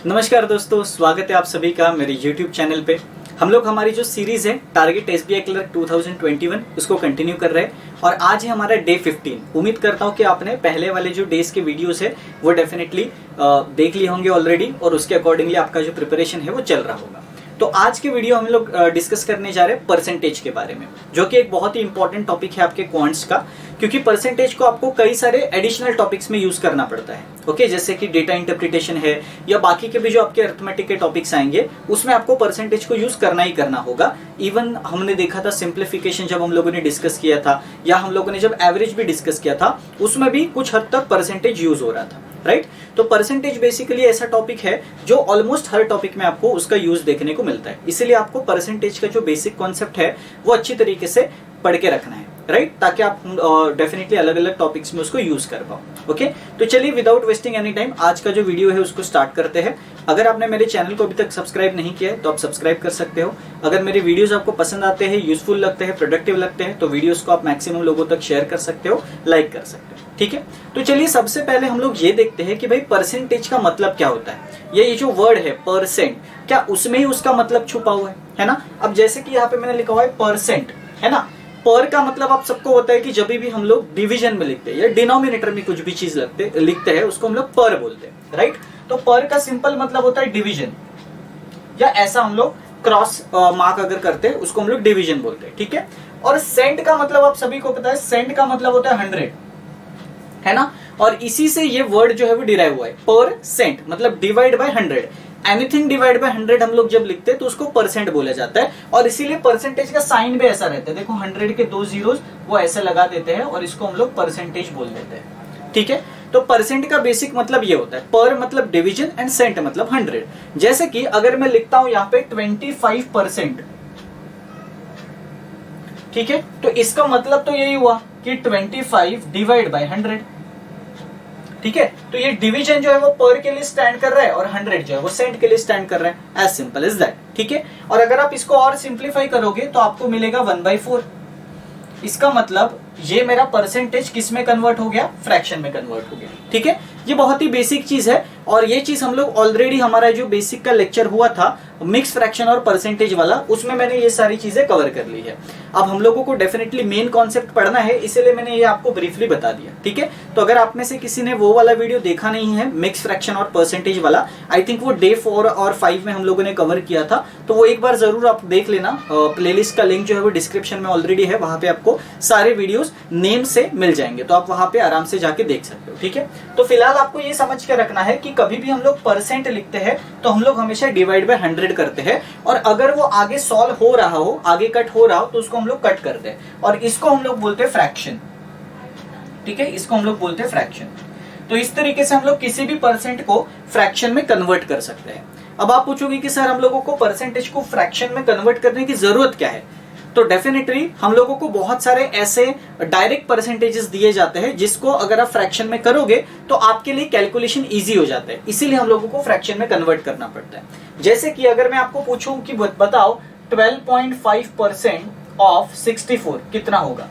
नमस्कार दोस्तों, स्वागत है आप सभी का मेरे YouTube चैनल पे। हम लोग हमारी जो सीरीज है टारगेट एसबीआई क्लर्क 2021 उसको कंटिन्यू कर रहे हैं और आज है हमारा डे 15। उम्मीद करता हूँ कि आपने पहले वाले जो डेज के वीडियोस है वो डेफिनेटली देख लिए होंगे ऑलरेडी और उसके अकॉर्डिंगली आपका जो प्रिपरेशन है वो चल रहा होगा। तो आज के वीडियो हम लोग डिस्कस करने जा रहे हैं परसेंटेज के बारे में, जो कि एक बहुत ही इंपॉर्टेंट टॉपिक है आपके क्वांट्स का, क्योंकि परसेंटेज को आपको कई सारे एडिशनल टॉपिक्स में यूज करना पड़ता है। ओके, जैसे कि डेटा इंटरप्रिटेशन है या बाकी के भी जो आपके अरिथमेटिक के टॉपिक्स आएंगे उसमें आपको परसेंटेज को यूज करना ही करना होगा। इवन हमने देखा था सिंप्लीफिकेशन जब हम लोगों ने डिस्कस किया था, या हम लोगों ने जब एवरेज भी डिस्कस किया था, उसमें भी कुछ हद तक परसेंटेज यूज हो रहा था, राइट। तो परसेंटेज बेसिकली ऐसा टॉपिक है जो ऑलमोस्ट हर टॉपिक में आपको उसका यूज देखने को मिलता है, इसीलिए आपको परसेंटेज का जो बेसिक कॉन्सेप्ट है वो अच्छी तरीके से पढ़ के रखना है, राइट, ताकि आप डेफिनेटली अलग अलग टॉपिक्स में उसको यूज कर पाओ। ओके, तो चलिए विदाउट वेस्टिंग एनी टाइम आज का जो वीडियो है उसको स्टार्ट करते हैं। अगर आपने मेरे चैनल को अभी तक सब्सक्राइब नहीं किया है तो आप सब्सक्राइब कर सकते हो। अगर मेरे वीडियोस आपको पसंद आते हैं, यूजफुल लगते हैं, प्रोडक्टिव लगते हैं, तो वीडियोस को आप मैक्सिमम लोगों तक शेयर कर सकते हो, लाइक कर सकते हो, ठीक है। तो चलिए सबसे पहले हम लोग ये देखते हैं कि भाई परसेंटेज का मतलब क्या होता है। ये जो वर्ड है परसेंट, क्या उसमें ही उसका मतलब छुपा हुआ है ना। अब जैसे कि यहाँ पे मैंने लिखा हुआ है परसेंट, है ना। पर का मतलब आप सबको होता है कि जब भी हम लोग डिवीजन में लिखते हैं या डिनोमिनेटर में कुछ भी चीज लिखते हैं उसको हम लोग पर बोलते हैं, राइट। तो पर का सिंपल मतलब होता है डिवीजन, या ऐसा हम लोग क्रॉस मार्क अगर करते हैं उसको हम लोग डिवीजन बोलते हैं, ठीक है। और सेंट का मतलब आप सभी को पता है, सेंट का मतलब होता है 100, है ना। और इसी से ये वर्ड जो है वो डिराइव हुआ है, पर सेंट मतलब divide by 100। Anything divide by 100 हम लोग जब लिखते हैं तो उसको परसेंट बोला जाता है, और इसीलिए परसेंटेज का साइन भी ऐसा रहता है। देखो 100 के 2 जीरोस वो ऐसे लगा देते हैं और इसको हम लोग परसेंटेज बोल देते हैं, ठीक है। तो परसेंट का बेसिक मतलब ये होता है, पर मतलब डिवीजन एंड सेंट मतलब 100। जैसे कि अगर मैं लिखता हूं यहाँ पे 25%, ठीक है, तो इसका मतलब तो यही हुआ कि 25 डिवाइड बाय 100, ठीक है। तो ये डिवीजन जो है वो पर के लिए स्टैंड कर रहा है और 100 जो है वो सेंट के लिए स्टैंड कर रहा है। एज सिंपल एज दैट, ठीक है। और अगर आप इसको और सिंप्लीफाई करोगे तो आपको मिलेगा 1/4। इसका मतलब ये मेरा परसेंटेज किस में कन्वर्ट हो गया, फ्रैक्शन में कन्वर्ट हो गया, ठीक है। ये बहुत ही बेसिक चीज है और ये चीज हम लोग ऑलरेडी हमारा जो बेसिक का लेक्चर हुआ था मिक्स फ्रैक्शन और परसेंटेज वाला, उसमें मैंने ये सारी चीजें कवर कर ली है। अब हम लोगों को डेफिनेटली मेन कॉन्सेप्ट पढ़ना है, इसीलिए मैंने ये आपको ब्रीफली बता दिया, ठीक है। तो अगर आप में से किसी ने वो वाला वीडियो देखा नहीं है मिक्स फ्रैक्शन और परसेंटेज वाला, आई थिंक वो डे 4 और 5 में हम लोगों ने कवर किया था, तो वो एक बार जरूर आप देख लेना। प्लेलिस्ट का लिंक जो है वो डिस्क्रिप्शन में ऑलरेडी है, वहां पे आपको सारे वीडियोस नेम से मिल जाएंगे, तो आप वहां पे आराम से जाके देख सकते हो, ठीक है। तो फिलहाल आपको ये समझ के रखना है कि कभी भी हम लोग परसेंट लिखते हैं तो हम लोग हमेशा डिवाइड बाय 100 करते हैं, और अगर वो आगे सॉल्व हो रहा हो, आगे कट हो रहा हो, तो उसको हम लोग कट करते हैं और इसको हम लोग बोलते हैं फ्रैक्शन, ठीक है। इसको हम लोग बोलते हैं फ्रैक्शन। तो इस तरीके से हम लोग किसी भी परसेंट को फ्रैक्शन में कन्वर्ट कर सकते हैं। अब आप पूछोगे कि सर हम लोगों को परसेंटेज को फ्रैक्शन में कन्वर्ट करने की जरूरत क्या है, तो डेफिनेटली हम लोगों को बहुत सारे ऐसे डायरेक्ट परसेंटेजेस दिए जाते हैं जिसको अगर आप फ्रैक्शन में करोगे तो आपके लिए कैलकुलेशन इजी हो जाता है, इसीलिए हम लोगों को फ्रैक्शन में कन्वर्ट करना पड़ता है। जैसे कि अगर मैं आपको पूछूं कि बताओ 12.5% ऑफ 64 कितना होगा,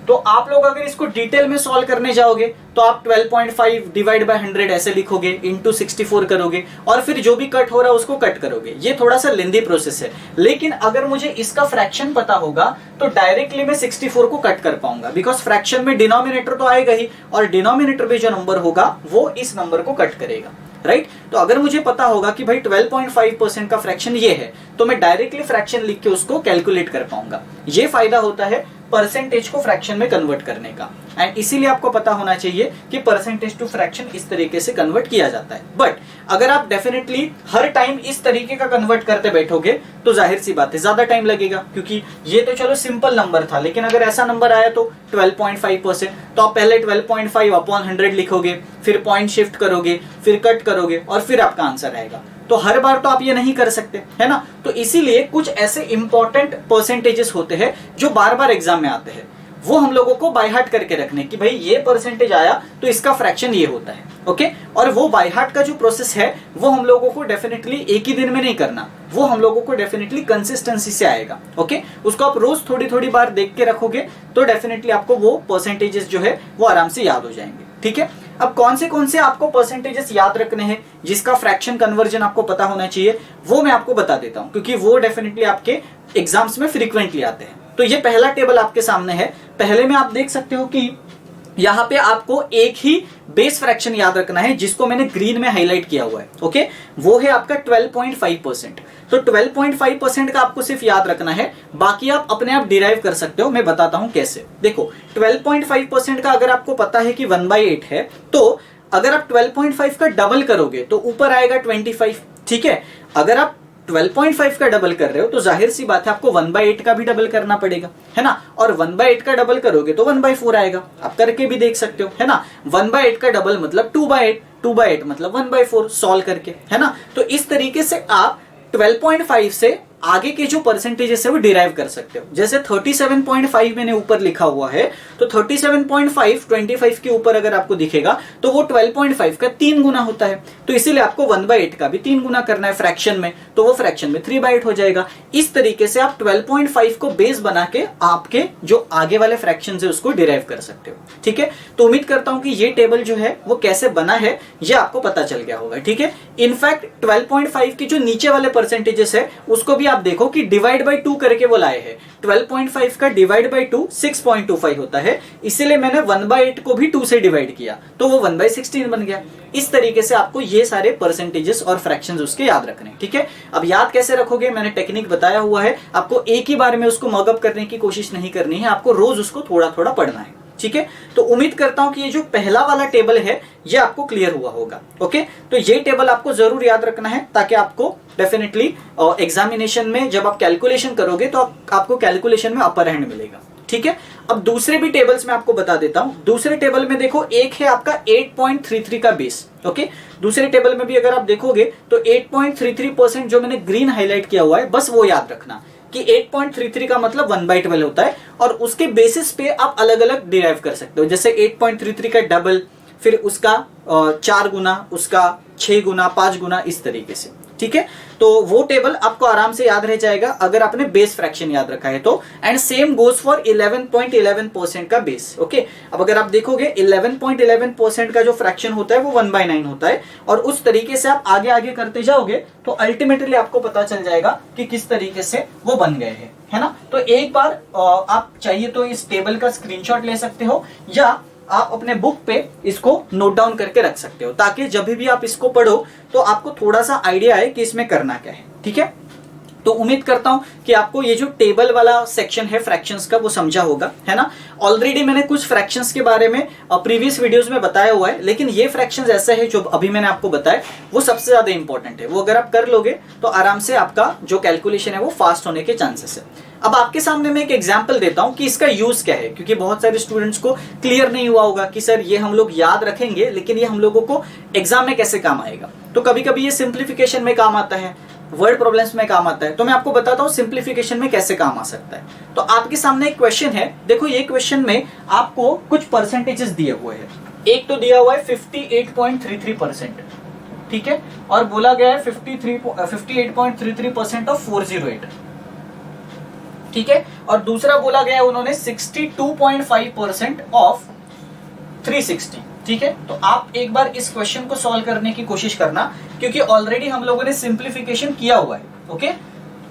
तो आप लोग अगर इसको डिटेल में सॉल्व करने जाओगे तो आप 12.5 डिवाइड बाय 100 ऐसे लिखोगे, इंटू 64 करोगे और फिर जो भी कट हो रहा है उसको कट करोगे। ये थोड़ा सा लेंदी प्रोसेस है, लेकिन अगर मुझे इसका फ्रैक्शन पता होगा तो डायरेक्टली मैं 64 को कट कर पाऊंगा, बिकॉज फ्रैक्शन में डिनोमिनेटर तो आएगा ही और डिनोमिनेटर में जो नंबर होगा वो इस नंबर को कट करेगा, राइट। तो अगर मुझे पता होगा कि भाई 12.5% का फ्रैक्शन ये है तो मैं डायरेक्टली फ्रैक्शन लिख के उसको कैलकुलेट कर पाऊंगा। ये फायदा होता है परसेंटेज को फ्रैक्शन में कन्वर्ट करने का, एंड इसीलिए आपको पता होना चाहिए कि परसेंटेज टू फ्रैक्शन इस तरीके से कन्वर्ट किया जाता है। बट अगर आप डेफिनेटली हर टाइम इस तरीके का कन्वर्ट करते बैठोगे तो जाहिर सी बात है ज्यादा टाइम लगेगा, क्योंकि ये तो चलो सिंपल नंबर था, लेकिन अगर ऐसा नंबर आया तो 12.5%, तो आप पहले 12.5 अपॉन 100 लिखोगे, फिर पॉइंट शिफ्ट करोगे, फिर कट करोगे और फिर आपका आंसर आएगा। तो हर बार तो आप ये नहीं कर सकते, है ना। तो इसीलिए कुछ ऐसे इंपॉर्टेंट परसेंटेजेस होते हैं जो बार बार एग्जाम में आते हैं, वो हम लोगों को बाय हार्ट करके रखने कि भाई ये परसेंटेज आया तो इसका फ्रैक्शन ये होता है, ओके। और वो बाय हार्ट का जो प्रोसेस है वो हम लोगों को डेफिनेटली एक ही दिन में नहीं करना, वो हम लोगों को डेफिनेटली कंसिस्टेंसी से आएगा, ओके। उसको आप रोज थोड़ी थोड़ी बार देख के रखोगे तो डेफिनेटली आपको वो परसेंटेजेस जो है वो आराम से याद हो जाएंगे, ठीक है। अब कौन से आपको परसेंटेजेस याद रखने हैं, जिसका फ्रैक्शन कन्वर्जन आपको पता होना चाहिए, वो मैं आपको बता देता हूं, क्योंकि वो डेफिनेटली आपके एग्जाम्स में फ्रीक्वेंटली आते हैं। तो ये पहला टेबल आपके सामने है। पहले में आप देख सकते हो कि यहां पे आपको एक ही बेस फ्रैक्शन याद रखना है, जिसको मैंने ग्रीन में हाईलाइट किया हुआ है। ओके, वो है आपका 12.5%। तो 12.5% का आपको सिर्फ याद रखना है, बाकी आप अपने आप डिराइव कर सकते हो। मैं बताता हूं कैसे। देखो 12.5% का अगर आपको पता है कि 1/8 है, तो अगर आप 12.5 का डबल करोगे तो ऊपर आएगा 25। ठीक है, अगर आप 12.5 का डबल कर रहे हो तो जाहिर सी बात है आपको 1/8 का भी डबल करना पड़ेगा, है ना। और 1/8 का डबल करोगे तो 1/4 आएगा। आप करके भी देख सकते हो, है ना। 1/8 का डबल मतलब 2/8, 2/8 मतलब 1/4 सॉल्व करके, है ना। तो इस तरीके से आप 12.5 से आगे के जो परसेंटेजेस है वो डिराइव कर सकते हो। जैसे 37.5 मैंने ऊपर लिखा हुआ है, तो 37.5 25 के ऊपर अगर आपको दिखेगा तो वो 12.5 का 3 गुना होता है। तो इसीलिए आपको 1/8 का भी 3 गुना करना है फ्रैक्शन में, तो वो फ्रैक्शन में 3/8 हो जाएगा। इस तरीके से आप 12.5 को बेस बना के आपके जो आगे वाले फ्रैक्शन है उसको डिराइव कर सकते हो। ठीक है, तो उम्मीद करता हूं कि ये टेबल जो है वो कैसे बना है ये आपको पता चल गया होगा। ठीक है, इनफैक्ट 12.5 की जो नीचे वाले परसेंटेजेस है उसको भी आप देखो कि डिवाइड बाय 2 करके वो लाए हैं। 12.5 का डिवाइड बाय 2 6.25 होता है, इसीलिए मैंने 1/8 को भी 2 से डिवाइड किया तो वो 1/16 बन गया। इस तरीके से आपको ये सारे परसेंटेजेस और फ्रैक्शंस उसके याद रखने। ठीक है, अब याद कैसे रखोगे, मैंने टेक्निक बताया हुआ है। आपको एक ही बार में उसको मगअप करने की कोशिश नहीं करनी है, आपको रोज उसको थोड़ा थोड़ा पढ़ना है। ठीक है, तो उम्मीद करता हूं कि ये जो पहला वाला टेबल है ये आपको क्लियर हुआ होगा। ओके, तो ये टेबल आपको जरूर याद रखना है, ताकि आपको डेफिनेटली एग्जामिनेशन में जब आप कैलकुलेशन करोगे तो आपको कैलकुलेशन में अपर हैंड मिलेगा। ठीक है, अब दूसरे भी टेबल्स में आपको बता देता हूं। दूसरे टेबल में देखो, एक है आपका 8.33 का बेस। ओके, दूसरे टेबल में भी अगर आप देखोगे तो 8.33% जो मैंने ग्रीन हाईलाइट किया हुआ है, बस वो याद रखना कि 8.33 का मतलब 1/12 होता है, और उसके बेसिस पे आप अलग अलग डिराइव कर सकते हो। जैसे 8.33 का डबल, फिर उसका 4 गुना, उसका 6 गुना, 5 गुना, इस तरीके से। ठीक है, तो वो टेबल आपको आराम से याद रह जाएगा अगर आपने बेस फ्रैक्शन याद रखा है तो। एंड सेम गोज फॉर 11.11% का बेस। ओके, अब अगर आप देखोगे 11.11% का जो फ्रैक्शन होता है वो 1/9 होता है, और उस तरीके से आप आगे आगे करते जाओगे तो अल्टीमेटली आपको पता चल जाएगा कि किस तरीके से वो बन गए हैं, है ना। तो एक बार आप चाहिए तो इस टेबल का स्क्रीनशॉट ले सकते हो, या आप अपने बुक पे इसको नोट डाउन करके रख सकते हो, ताकि जब भी आप इसको पढ़ो तो आपको थोड़ा सा आइडिया आए कि इसमें करना क्या है। ठीक है, तो उम्मीद करता हूं कि आपको ये जो टेबल वाला सेक्शन है फ्रैक्शंस का वो समझा होगा, है ना। ऑलरेडी मैंने कुछ फ्रैक्शंस के बारे में प्रीवियस वीडियोस में बताया हुआ है, लेकिन ये फ्रैक्शंस ऐसे है जो अभी मैंने आपको बताया वो सबसे ज्यादा इंपॉर्टेंट है। वो अगर आप कर लोगे तो आराम से आपका जो कैलकुलेशन है वो फास्ट होने के चांसेस है। अब आपके सामने मैं एक एग्जांपल देता हूं कि इसका यूज क्या है, क्योंकि बहुत सारे स्टूडेंट्स को क्लियर नहीं हुआ होगा कि सर ये हम लोग याद रखेंगे, लेकिन ये हम लोगों को एग्जाम में कैसे काम आएगा। तो कभी कभी ये सिंप्लीफिकेशन में काम आता है, वर्ड प्रॉब्लम्स में काम आता है, तो मैं आपको बताता हूं सिंप्लीफिकेशन में कैसे काम आ सकता है। तो आपके सामने एक क्वेश्चन है, देखो ये क्वेश्चन में आपको कुछ परसेंटेजेस दिए हुए हैं। एक तो दिया हुआ है 58.33%, ठीक है, और बोला गया है 58.33% ऑफ 408, ठीक है, और दूसरा बोला गया है उन्होंने 62.5% ऑफ 360। ठीक है, तो आप एक बार इस क्वेश्चन को सॉल्व करने की कोशिश करना, क्योंकि ऑलरेडी हम लोगों ने सिंप्लीफिकेशन किया हुआ है। ओके,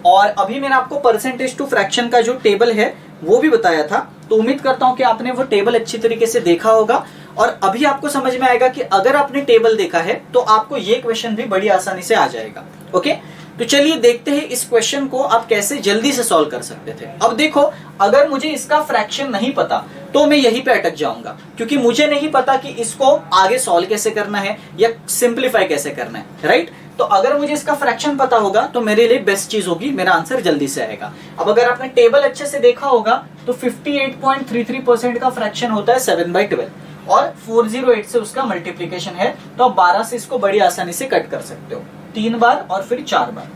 और अभी मैंने आपको परसेंटेज टू फ्रैक्शन का जो टेबल है वो भी बताया था, तो उम्मीद करता हूं कि आपने वो टेबल अच्छी तरीके से देखा होगा, और अभी आपको समझ में आएगा कि अगर आपने टेबल देखा है तो आपको ये क्वेश्चन भी बड़ी आसानी से आ जाएगा। ओके, तो चलिए देखते हैं इस क्वेश्चन को आप कैसे जल्दी से सॉल्व कर सकते थे। अब देखो, अगर मुझे इसका फ्रैक्शन नहीं पता तो मैं यहीं पे अटक जाऊंगा, क्योंकि मुझे नहीं पता कि इसको आगे सॉल्व कैसे करना है या सिंप्लीफाई कैसे करना है, राइट। तो अगर मुझे इसका फ्रैक्शन पता होगा तो मेरे लिए बेस्ट चीज होगी, मेरा आंसर जल्दी से आएगा। अब अगर आपने टेबल अच्छे से देखा होगा तो 58.33% का फ्रैक्शन होता है 7/12, और 408 से उसका मल्टीप्लीकेशन है, तो आप 12 से इसको बड़ी आसानी से कट कर सकते हो, 3 बार और फिर 4 बार।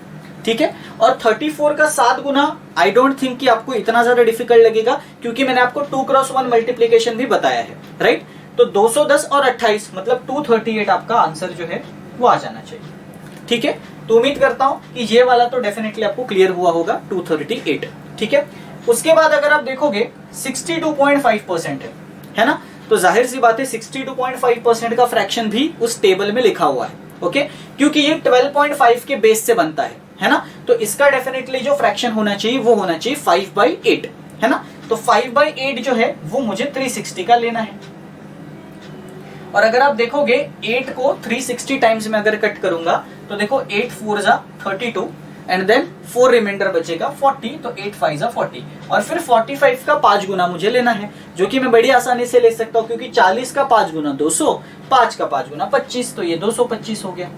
ठीक है, और 34 का 7 गुना आई डोंट थिंक कि आपको इतना ज्यादा डिफिकल्ट लगेगा, क्योंकि मैंने आपको 2x1 मल्टीप्लीकेशन भी बताया है, राइट। तो 210 और 28 मतलब 238 आपका आंसर जो है वो आ जाना चाहिए। ठीक है, तो उम्मीद करता हूं कि ये वाला तो डेफिनेटली आपको क्लियर हुआ होगा, 238। ठीक है, उसके बाद अगर आप देखोगे 62.5% है ना, तो जाहिर सी बात है 62.5% का फ्रैक्शन भी उस टेबल में लिखा हुआ है। ओके, क्योंकि ये 12.5 के बेस से बनता है ना, तो इसका डेफिनेटली जो फ्रैक्शन होना चाहिए वो होना चाहिए 5/8, है ना। तो 5/8 जो है वो मुझे 360 का लेना है। और अगर आप देखोगे 8 को 360 टाइम्स में अगर कट करूंगा तो देखो 8 4 जा 32 एंड देन 4 रिमाइंडर बचेगा 40, तो 8 5 जा 40 और फिर 45 का 5 गुना मुझे लेना है, जो कि मैं बड़ी आसानी से ले सकता हूं क्योंकि 40 का 5 गुना 200, 5 का 5 गुना 25, तो ये 225 हो गया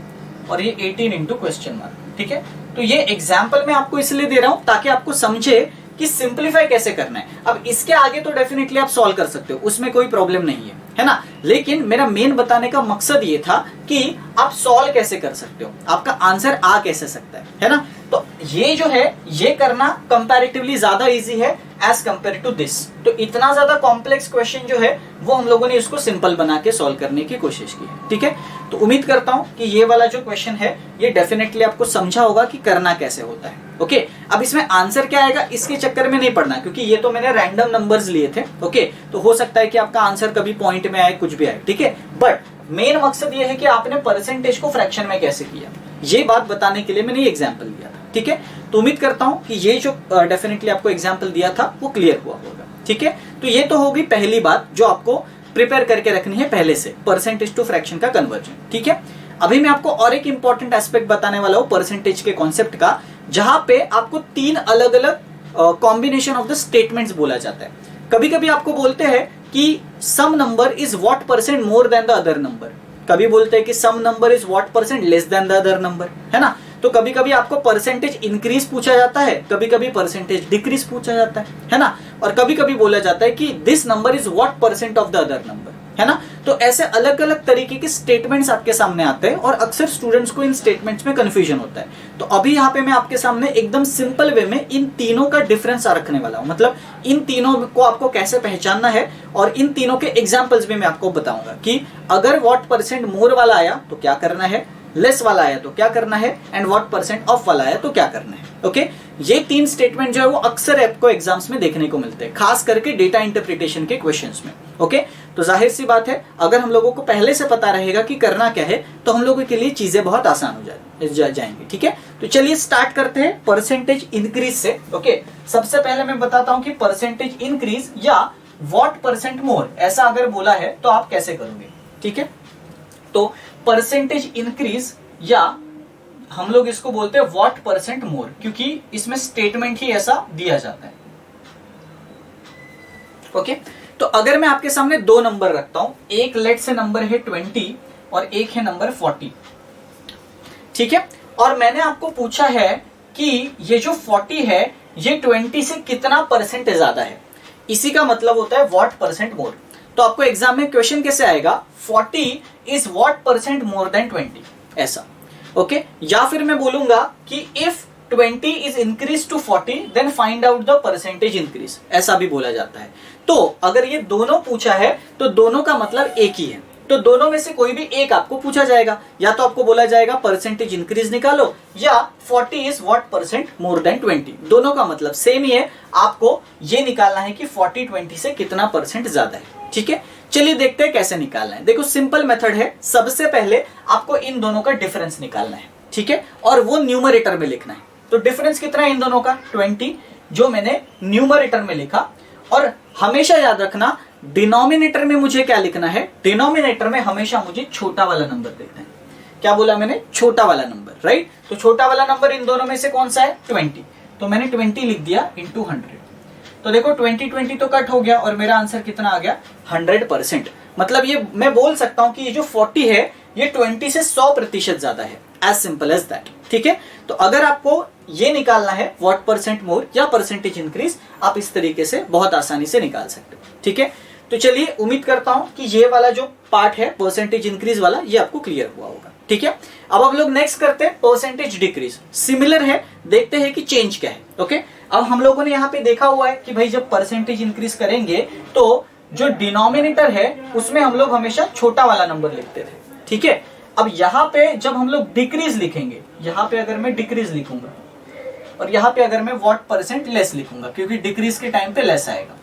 और ये 18 इंटू क्वेश्चन मार्क। ठीक है, तो ये एग्जाम्पल मैं आपको इसलिए दे रहा हूं ताकि आपको समझे कि सिंप्लीफाई कैसे करना है। अब इसके आगे तो डेफिनेटली आप सॉल्व कर सकते हो, उसमें कोई प्रॉब्लम नहीं है ना, लेकिन मेरा मेन बताने का मकसद ये था कि आप सॉल्व कैसे कर सकते हो, आपका आंसर आ कैसे सकता है ना। तो ये जो है ये करना कंपैरेटिवली ज्यादा इजी है एज कंपेयर टू दिस। तो इतना ज्यादा कॉम्प्लेक्स क्वेश्चन जो है वो हम लोगों ने इसको सिंपल बना के सॉल्व करने की कोशिश की है। ठीक है, तो उम्मीद करता हूं कि ये वाला जो क्वेश्चन है ये डेफिनेटली आपको समझा होगा कि करना कैसे होता है। ओके, अब इसमें आंसर क्या आएगा इसके चक्कर में नहीं पड़ना, क्योंकि ये तो मैंने रैंडम नंबर्स लिए थे। ओके, तो हो सकता है कि आपका आंसर कभी पॉइंट में आए, कुछ भी आए। ठीक है, बट मेन मकसद ये है कि आपने परसेंटेज को फ्रैक्शन में कैसे किया, ये बात बताने के लिए मैंने ये एग्जाम्पल दिया था। ठीक है, तो उम्मीद करता हूं कि ये जो डेफिनेटली आपको एग्जाम्पल दिया था वो क्लियर हुआ होगा। ठीक है, तो ये तो होगी पहली बात जो आपको प्रिपेयर करके रखनी है पहले से, परसेंटेज टू फ्रैक्शन का कन्वर्जन। ठीक है, अभी मैं आपको और एक इंपॉर्टेंट एस्पेक्ट बताने वाला हूं परसेंटेज के कॉन्सेप्ट का, जहां पे आपको 3 अलग अलग कॉम्बिनेशन ऑफ द स्टेटमेंट्स बोला जाता है। कभी कभी आपको बोलते हैं कि some number is what percent more than the other number, कभी बोलते हैं कि some number is what percent less than the other number, है ना। तो कभी कभी आपको परसेंटेज इंक्रीज पूछा जाता है, कभी कभी परसेंटेज डिक्रीज पूछा जाता है ना, और कभी कभी बोला जाता है कि this number is what percent of the other number, है ना। तो ऐसे अलग अलग तरीके के स्टेटमेंट्स आपके सामने आते हैं और अक्सर स्टूडेंट्स को इन स्टेटमेंट्स में कंफ्यूजन होता है। तो अभी यहाँ पे मैं आपके सामने एकदम सिंपल वे में इन तीनों का डिफरेंस रखने वाला हूं, मतलब इन तीनों को आपको कैसे पहचानना है, और इन तीनों के एग्जाम्पल्स भी मैं आपको बताऊंगा कि अगर व्हाट परसेंट मोर वाला आया तो क्या करना है, लेस वाला आया तो क्या करना है, एंड व्हाट परसेंट ऑफ वाला आया तो क्या करना है। ओके, ये 3 स्टेटमेंट जो है वो अक्सर आपको एग्जाम्स में देखने को मिलते हैं, खास करके डेटा इंटरप्रिटेशन के क्वेश्चंस में। ओके, तो जाहिर सी बात है अगर हम लोगों को पहले से पता रहेगा कि करना क्या है तो हम लोगों के लिए चीजें बहुत आसान हो जाएंगी। ठीक है, तो चलिए स्टार्ट करते हैं परसेंटेज इंक्रीज से। ओके, सबसे पहले मैं बताता हूं कि परसेंटेज इंक्रीज या व्हाट परसेंट मोर ऐसा अगर बोला है तो आप कैसे करोगे। ठीक है, तो परसेंटेज इंक्रीज या हम लोग इसको बोलते हैं व्हाट परसेंट मोर, क्योंकि इसमें स्टेटमेंट ही ऐसा दिया जाता है। ओके, तो अगर मैं आपके सामने 2 नंबर रखता हूं, एक लेट से नंबर है 20 और एक है नंबर 40। ठीक है, और मैंने आपको पूछा है कि ये जो 40 है ये 20 से कितना परसेंट ज्यादा है, इसी का मतलब होता है व्हाट परसेंट मोर। तो आपको एग्जाम में क्वेश्चन कैसे आएगा, 40 is what percent more than 20, ऐसा। ओके, या फिर मैं बोलूंगा कि if 20 is increase to 40 then find out the percentage increase, ऐसा भी बोला जाता है। तो अगर ये दोनों पूछा है तो दोनों का मतलब एक ही है, तो दोनों में से कोई भी एक आपको पूछा जाएगा, या तो आपको बोला जाएगा परसेंटेज इंक्रीज निकालो या 40 is what percent more than 20, दोनों का मतलब सेम ही है, आपको ये निकालना है कि 40 20 से कितना परसेंट ज्यादा है। ठीक है, चलिए देखते हैं कैसे निकालना है। देखो सिंपल मेथड है, सबसे पहले आपको इन दोनों का डिफरेंस निकालना है। ठीक है, और वो न्यूमरेटर में लिखना है। तो डिफरेंस कितना है इन दोनों का, 20, जो मैंने न्यूमरेटर में लिखा। और हमेशा याद रखना डिनोमिनेटर में मुझे क्या लिखना है, डिनोमिनेटर में हमेशा मुझे छोटा वाला नंबर लिखना है। क्या बोला मैंने, छोटा वाला नंबर, राइट। तो छोटा वाला नंबर इन दोनों में से कौन सा है, 20, तो मैंने 20 लिख दिया इंटू 100। तो देखो 20 तो कट हो गया और मेरा आंसर कितना आ गया, 100%। मतलब ये मैं बोल सकता हूं कि ये जो 40 है ये 20 से 100% ज्यादा है, एज सिंपल एज दैट। ठीक है, तो अगर आपको ये निकालना है व्हाट परसेंट मोर या परसेंटेज इंक्रीज, आप इस तरीके से बहुत आसानी से निकाल सकते हो। ठीक है, तो चलिए उम्मीद करता हूं कि ये वाला जो पार्ट है परसेंटेज इंक्रीज वाला ये आपको क्लियर हुआ होगा। ठीक है, अब हम लोग नेक्स्ट करते हैं परसेंटेज डिक्रीज। सिमिलर है, देखते हैं कि चेंज क्या है। ओके, अब हम लोगों ने यहाँ पे देखा हुआ है कि भाई जब परसेंटेज इंक्रीज करेंगे तो जो डिनोमिनेटर है उसमें हम लोग हमेशा छोटा वाला नंबर लिखते थे। ठीक है, अब यहाँ पे जब हम लोग डिक्रीज लिखेंगे, यहाँ पे अगर मैं डिक्रीज लिखूंगा और यहाँ पे अगर मैं व्हाट परसेंट लेस लिखूंगा, क्योंकि डिक्रीज के टाइम पे लेस आएगा,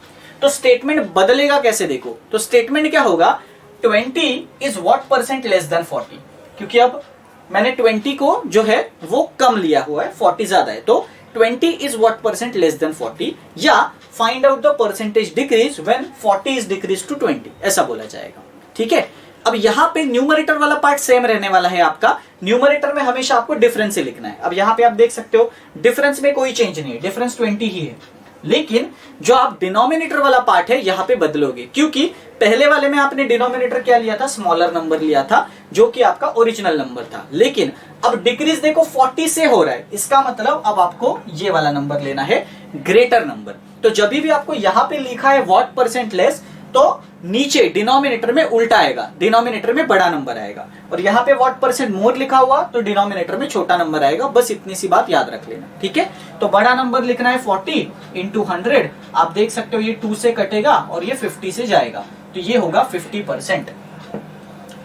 तो स्टेटमेंट बदलेगा कैसे देखो, तो स्टेटमेंट क्या होगा, 20 is what percent less than 40, क्योंकि अब मैंने 20 को जो है वो कम लिया हुआ है, 40 ज्यादा है, तो 20 is what percent less than 40, या find out the percentage decrease when 40 is decrease to 20, ऐसा बोला जाएगा। ठीक है, अब यहां पे न्यूमरेटर वाला पार्ट सेम रहने वाला है आपका, न्यूमरेटर में हमेशा आपको डिफरेंस ही लिखना है। अब यहां पे आप देख सकते हो डिफरेंस में कोई चेंज नहीं है, डिफरेंस 20 ही है, लेकिन जो आप डिनोमिनेटर वाला पार्ट है यहां पे बदलोगे, क्योंकि पहले वाले में आपने डिनोमिनेटर क्या लिया था, स्मॉलर नंबर लिया था जो कि आपका ओरिजिनल नंबर था, लेकिन अब डिक्रीज देखो 40 से हो रहा है, इसका मतलब अब आपको ये वाला नंबर लेना है, ग्रेटर नंबर। तो जब भी आपको यहां पे लिखा है व्हाट परसेंट लेस, तो नीचे डिनोमिनेटर में उल्टा आएगा, डिनोमिनेटर में बड़ा नंबर आएगा, और यहां पे व्हाट परसेंट मोर लिखा हुआ तो डिनोमिनेटर में छोटा नंबर आएगा, बस इतनी सी बात याद रख लेना। ठीक है, तो बड़ा नंबर लिखना है 40 इंटू 100, आप देख सकते हो ये 2 से कटेगा और ये 50 से जाएगा, तो ये होगा 50%।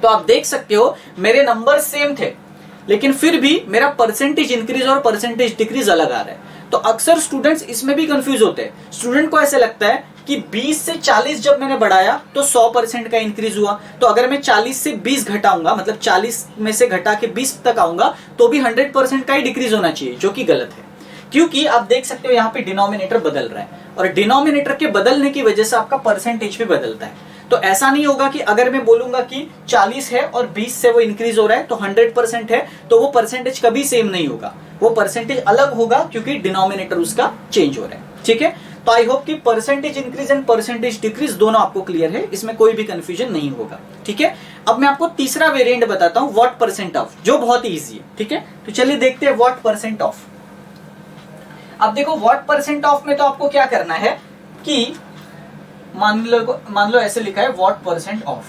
तो आप देख सकते हो मेरे नंबर सेम थे, लेकिन फिर भी मेरा परसेंटेज इंक्रीज और परसेंटेज डिक्रीज अलग आ रहा है। तो अक्सर स्टूडेंट्स इसमें भी कंफ्यूज होते हैं, स्टूडेंट को ऐसे लगता है कि 20 से 40 जब मैंने बढ़ाया तो 100% का इंक्रीज हुआ, तो अगर मैं 40 से 20 घटाऊंगा, मतलब 40 में से घटा के 20 तक आऊंगा, तो भी 100% का ही डिक्रीज होना चाहिए, जो कि गलत है, क्योंकि आप देख सकते हो यहाँ पे डिनोमिनेटर बदल रहा है, और डिनोमिनेटर के बदलने की वजह से आपका परसेंटेज भी बदलता है। तो ऐसा नहीं होगा कि अगर मैं बोलूंगा कि 40 है और 20 से वो इंक्रीज हो रहा है तो 100% है, तो वो परसेंटेज कभी सेम नहीं होगा, वो परसेंटेज अलग होगा, क्योंकि डिनोमिनेटर उसका चेंज हो रहा है। ठीक है, तो आई होप कि percentage increase and percentage decrease दोनों आपको क्लियर है, इसमें कोई भी कंफ्यूजन नहीं होगा। ठीक है, अब मैं आपको तीसरा वेरिएंट बताता हूं, व्हाट परसेंट ऑफ, जो बहुत ही इजी है। ठीक है, तो चलिए देखते हैं व्हाट परसेंट ऑफ। अब देखो व्हाट परसेंट ऑफ में तो आपको क्या करना है कि मान लो ऐसे लिखा है व्हाट परसेंट ऑफ,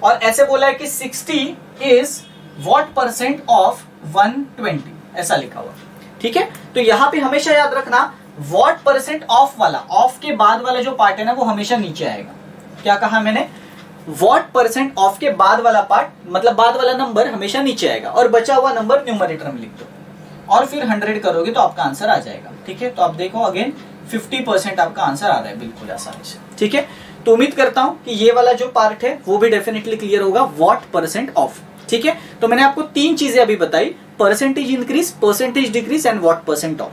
और ऐसे बोला है कि 60 इज व्हाट परसेंट ऑफ 120, ऐसा लिखा हुआ। ठीक है, तो यहां पे हमेशा याद रखना व्हाट परसेंट ऑफ वाला, ऑफ के बाद वाला जो पार्ट है ना वो हमेशा नीचे आएगा। क्या कहा मैंने, व्हाट परसेंट ऑफ के बाद वाला पार्ट, मतलब बाद वाला नंबर हमेशा नीचे आएगा, और बचा हुआ नंबर न्यूमरेटर में लिख दो, और फिर 100 करोगे तो आपका आंसर आ जाएगा। ठीक है, तो आप देखो अगेन 50% आपका आंसर आ रहा है बिल्कुल आसानी से। ठीक है, तो उम्मीद करता हूं कि ये वाला जो पार्ट है वो भी डेफिनेटली क्लियर होगा, व्हाट परसेंट ऑफ। ठीक है, तो मैंने आपको 3 चीजें अभी बताई, percentage increase, percentage decrease and what percent of,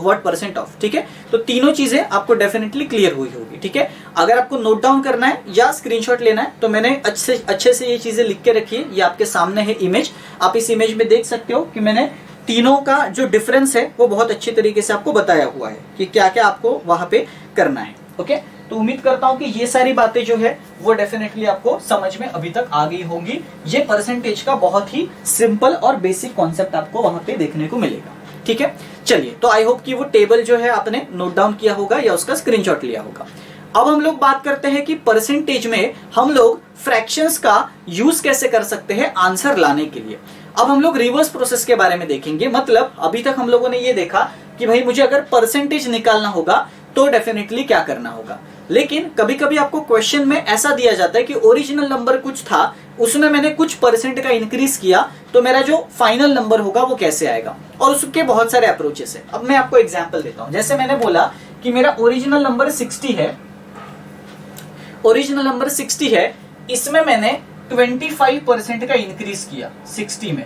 what percent of. ठीक है, तो तीनों चीजें आपको डेफिनेटली क्लियर हुई होगी। ठीक है, अगर आपको नोट डाउन करना है या स्क्रीनशॉट लेना है तो मैंने अच्छे से ये चीजें लिख के रखी है, ये आपके सामने है इमेज, आप इस इमेज में देख सकते हो कि मैंने तीनों का जो डिफरेंस है वो बहुत अच्छी तरीके से आपको बताया हुआ है कि क्या क्या आपको वहां पे करना है। ओके, तो उम्मीद करता हूं कि ये सारी बातें जो है वो डेफिनेटली आपको समझ में अभी तक आ गई होंगी। ये परसेंटेज का बहुत ही सिंपल और बेसिक कॉन्सेप्ट आपको वहां पे देखने को मिलेगा। ठीक है, चलिए, तो आई होप कि वो टेबल जो है आपने नोट डाउन किया होगा या उसका स्क्रीनशॉट लिया होगा। अब हम लोग बात करते हैं कि परसेंटेज में हम लोग फ्रैक्शंस का यूज कैसे कर सकते हैं आंसर लाने के लिए। अब हम लोग रिवर्स प्रोसेस के बारे में देखेंगे, मतलब अभी तक हम लोगों ने ये देखा कि भाई मुझे अगर परसेंटेज निकालना होगा तो डेफिनेटली क्या करना होगा, लेकिन कभी कभी आपको क्वेश्चन में ऐसा दिया जाता है कि ओरिजिनल नंबर कुछ था, उसमें मैंने कुछ परसेंट का इंक्रीज किया, तो मेरा जो फाइनल नंबर होगा वो कैसे आएगा, और उसके बहुत सारे अप्रोचेस है। अब मैं आपको एग्जांपल देता हूं, जैसे मैंने बोला कि मेरा ओरिजिनल नंबर 60 है, ओरिजिनल नंबर 60 है, इसमें मैंने 25% का इंक्रीज किया, 60 में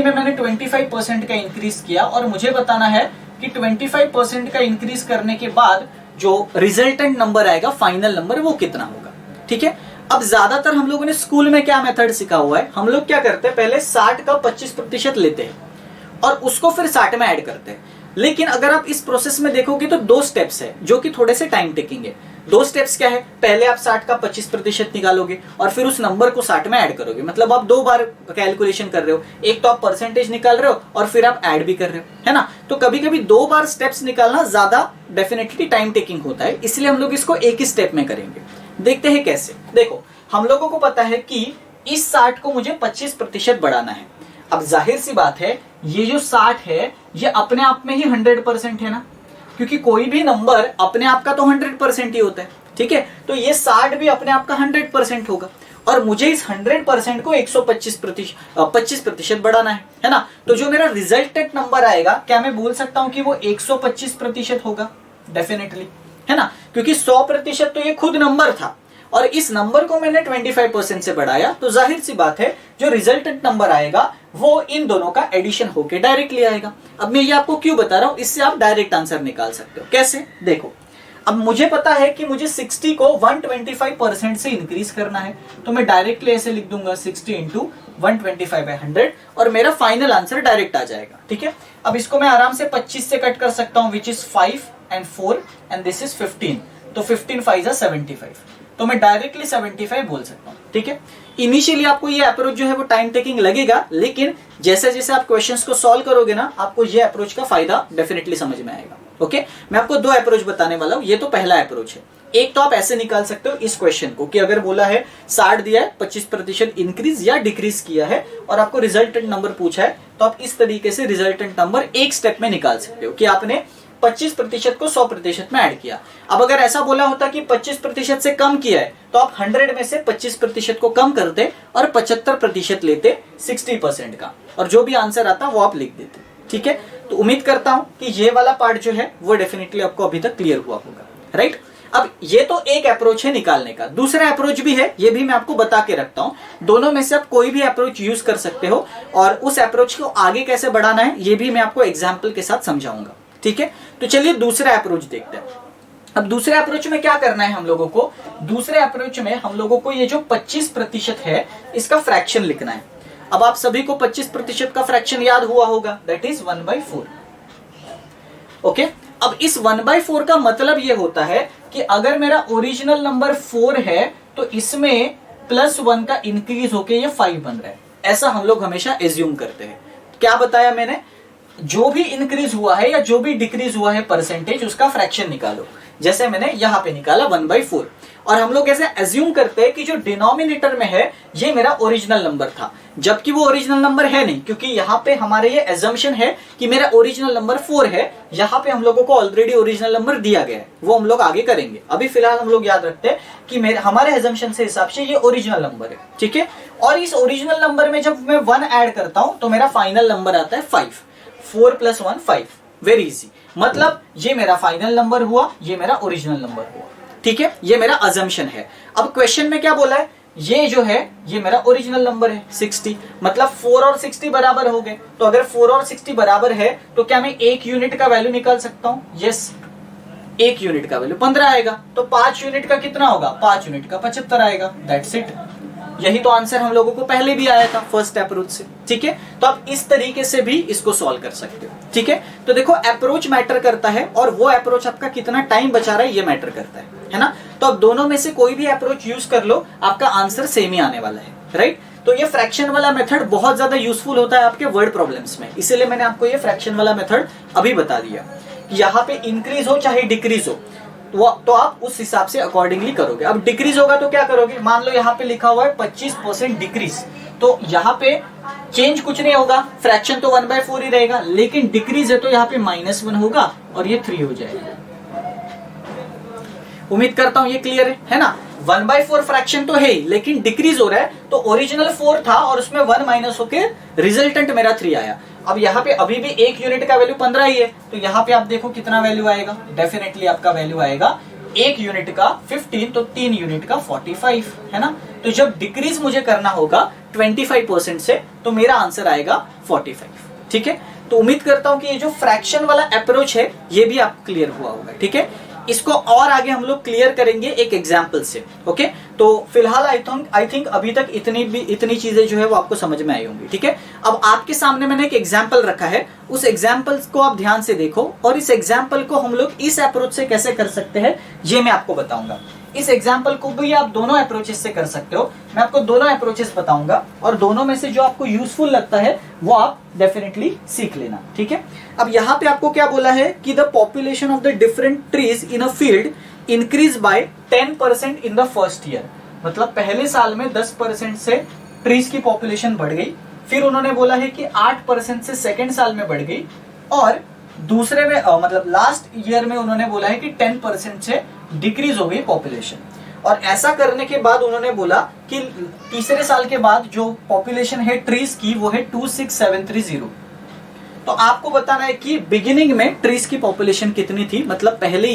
मैंने 25% का इंक्रीज किया, और मुझे बताना है कि 25% का इंक्रीज करने के बाद जो रिजल्टेंट नंबर आएगा, फाइनल नंबर, वो कितना होगा। ठीक है, अब ज्यादातर हम लोगों ने स्कूल में क्या मेथड सीखा हुआ है, हम लोग क्या करते हैं, पहले 60 का 25% लेते हैं और उसको फिर 60 में ऐड करते हैं। लेकिन अगर आप इस प्रोसेस में देखोगे तो 2 स्टेप्स है जो कि थोड़े से टाइम टेकिंग है। 2 स्टेप्स क्या है, पहले आप 60 का 25% निकालोगे और फिर उस नंबर को 60 में ऐड करोगे, मतलब आप 2 बार कैलकुलेशन कर रहे हो, एक तो आप परसेंटेज निकाल रहे हो और फिर आप ऐड भी कर रहे हो, है ना। तो कभी कभी 2 बार स्टेप्स निकालना ज्यादा डेफिनेटली टाइम टेकिंग होता है, इसलिए हम लोग इसको एक ही स्टेप में करेंगे। देखते हैं कैसे। देखो, हम लोगों को पता है कि इस 60 को मुझे 25% बढ़ाना है। अब जाहिर सी बात है, ये जो 60 है ये अपने आप में ही 100% है ना, क्योंकि कोई भी नंबर अपने आप का तो 100% ही होता है। ठीक है, तो ये 60 भी अपने आप का 100% होगा, और मुझे इस 100% को 125% बढ़ाना है ना। तो जो मेरा रिजल्टेंट नंबर आएगा, क्या मैं बोल सकता हूं कि वो 125% होगा, डेफिनेटली, है ना, क्योंकि 100% तो ये खुद नंबर था और इस नंबर को मैंने 25% से बढ़ाया, तो जाहिर सी बात है जो रिजल्टेंट नंबर आएगा वो इन दोनों का एडिशन होके डायरेक्टली आएगा। अब मैं ये आपको क्यों बता रहा हूं, इससे आप डायरेक्ट आंसर निकाल सकते हो। कैसे, देखो, अब मुझे पता है कि मुझे 60 को 125% से इंक्रीज करना है, तो मैं डायरेक्टली ऐसे लिख दूंगा 60 इंटू 125/100 और मेरा फाइनल आंसर डायरेक्ट आ जाएगा। ठीक है, अब इसको मैं आराम से 25 से कट कर सकता हूं, which is 5 and 4 and this is 15, तो 15 5 जा 75, तो मैं डायरेक्टली 75 बोल सकता हूं। ठीक है, इनिशियली आपको ये अप्रोच जो है वो टाइम टेकिंग लगेगा, लेकिन जैसे जैसे आप क्वेश्चंस को सॉल्व करोगे ना, आपको ये अप्रोच का फायदा डेफिनेटली समझ में आएगा। ओके, मैं आपको दो अप्रोच बताने वाला हूं। ये तो पहला अप्रोच है। एक तो आप ऐसे निकाल सकते हो इस क्वेश्चन को कि अगर बोला है 60 दिया है, 25% इंक्रीज या डिक्रीज किया है और आपको रिजल्टेंट नंबर पूछा है, तो आप इस तरीके से रिजल्टेंट नंबर एक स्टेप में निकाल सकते हो कि आपने 25% को 100% में ऐड किया। अब अगर ऐसा बोला होता कि 25% से कम किया है, तो आप 100 में से 25% को कम करते और 75% लेते 60% का, और जो भी आंसर आता वो आप लिख देते। ठीक है, तो उम्मीद करता हूं कि ये वाला पार्ट जो है वो डेफिनेटली आपको अभी तक क्लियर हुआ होगा, राइट। अब ये तो एक अप्रोच है निकालने का। दूसरा अप्रोच भी है, ये भी मैं आपको बता के रखता हूं। दोनों में से आप कोई भी अप्रोच यूज कर सकते हो और उस अप्रोच को आगे कैसे बढ़ाना है ये भी मैं आपको एग्जाम्पल के साथ समझाऊंगा। ठीक है, तो चलिए दूसरा अप्रोच देखते हैं। अब दूसरे अप्रोच में क्या करना है हम लोगों को, दूसरे अप्रोच में हम लोगों को ये जो 25% है इसका फ्रैक्शन लिखना है। अब आप सभी को 25% का फ्रैक्शन याद हुआ होगा, दैट इज 1/4। ओके, अब इस 1/4 का मतलब ये होता है कि अगर मेरा ओरिजिनल नंबर 4 है तो इसमें +1 का इंक्रीज होके ये 5 बन रहा है। ऐसा हम लोग हमेशा एज्यूम करते हैं। क्या बताया मैंने, जो भी इंक्रीज हुआ है या जो भी डिक्रीज हुआ है परसेंटेज, उसका फ्रैक्शन निकालो। जैसे मैंने यहां पे निकाला 1/4, और हम लोग ऐसे एज्यूम करते हैं कि जो डिनोमिनेटर में है ये मेरा ओरिजिनल नंबर था, जबकि वो ओरिजिनल नंबर है नहीं, क्योंकि यहाँ पे हमारे ये एजम्पशन है कि मेरा ओरिजिनल नंबर 4 है। यहाँ पे हम लोगों को ऑलरेडी ओरिजिनल नंबर दिया गया है, वो हम लोग आगे करेंगे। अभी फिलहाल हम लोग याद रखते हैं कि हमारे एजम्पशन से हिसाब से ये ओरिजिनल नंबर है। ठीक है, और इस ओरिजिनल नंबर में जब मैं 1 ऐड करता हूं तो मेरा फाइनल नंबर आता है 5। 4 + 1 5, वेरी इजी। मतलब ये मेरा फाइनल नंबर हुआ, ये मेरा ओरिजिनल नंबर हुआ। ठीक है, ये मेरा अजम्पशन है। अब क्वेश्चन में क्या बोला है, ये जो है ये मेरा ओरिजिनल नंबर है 60, मतलब 4 और 60 बराबर हो गए। तो अगर 4 और 60 बराबर है तो क्या मैं 1 यूनिट का वैल्यू निकाल सकता हूं? यस, 1 यूनिट का वैल्यू 15 आएगा, तो 5 यूनिट का कितना होगा? 5 यूनिट का 75 आएगा। That's it. यही तो आंसर हम लोगों को पहले भी आया था फर्स्ट अप्रोच से। ठीक है, तो आप इस तरीके से भी इसको सॉल्व कर सकते हो। ठीक है, तो देखो अप्रोच मैटर करता है और वो अप्रोच आपका कितना टाइम बचा रहा है ये मैटर करता है ना। तो अब दोनों में से कोई भी अप्रोच यूज कर लो, आपका आंसर सेम ही आने वाला है, राइट। तो ये फ्रैक्शन वाला मेथड बहुत ज्यादा यूजफुल होता है आपके वर्ड प्रॉब्लम्स में, इसीलिए मैंने आपको ये फ्रैक्शन वाला मेथड अभी बता दिया। यहाँ पे इंक्रीज हो चाहे डिक्रीज हो तो आप उस हिसाब से अकॉर्डिंगली करोगे। अब डिक्रीज होगा तो क्या करोगे, मान लो यहाँ पे लिखा हुआ है 25% डिक्रीज, तो यहाँ पे चेंज कुछ नहीं होगा, फ्रैक्शन तो 1/4 ही रहेगा, लेकिन डिक्रीज है तो यहाँ पे -1 होगा और ये 3 हो जाएगा। उम्मीद करता हूं ये क्लियर है ना। 1/4 फ्रैक्शन तो है ही, लेकिन डिक्रीज हो रहा है, तो ओरिजिनल 4 था और उसमें 1 माइनस होके रिजल्टेंट मेरा 3 आया। अब यहाँ पे अभी भी 1 यूनिट का वैल्यू 15 ही है, तो यहाँ पे आप देखो कितना वैल्यू आएगा, डेफिनेटली आपका वैल्यू आएगा 1 यूनिट का 15, तो 3 यूनिट का 45, है ना। तो जब डिक्रीज मुझे करना होगा 25% से, तो मेरा आंसर आएगा 45। ठीक है, तो उम्मीद करता हूं कि ये जो फ्रैक्शन वाला अप्रोच है ये भी आपको क्लियर हुआ होगा। ठीक है, इसको और आगे हम लोग क्लियर करेंगे एक एग्जाम्पल से। ओके, तो फिलहाल आई थिंक अभी तक इतनी चीजें जो है वो आपको समझ में आई होंगी। ठीक है, अब आपके सामने मैंने एक एग्जाम्पल रखा है, उस एग्जाम्पल को आप ध्यान से देखो और इस एग्जाम्पल को हम लोग इस अप्रोच से कैसे कर सकते हैं ये मैं आपको बताऊंगा। इस एग्जाम्पल को भी आप दोनों अप्रोचेस से कर सकते हो, मैं आपको दोनों अप्रोचेस बताऊंगा और दोनों में से जो आपको यूजफुल लगता है वो आप डेफिनेटली सीख लेना। ठीक है, अब यहाँ पे आपको क्या बोला है कि the population of the different trees in a field increase by 10% in the first year. मतलब पहले साल में 10% से ट्रीज की पॉपुलेशन बढ़ गई, फिर उन्होंने बोला है कि 8% से सेकेंड साल में बढ़ गई, और दूसरे में मतलब लास्ट ईयर में उन्होंने बोला है कि 10% से डिक्रीज हो गई पॉपुलेशन। और ऐसा करने के बाद उन्होंने बोला कि तीसरे साल के बाद जो पॉपुलेशन है ट्रीज की वो है 26730। तो आपको बताना है कि बिगिनिंग में ट्रीज की पॉपुलेशन कितनी थी, मतलब पहले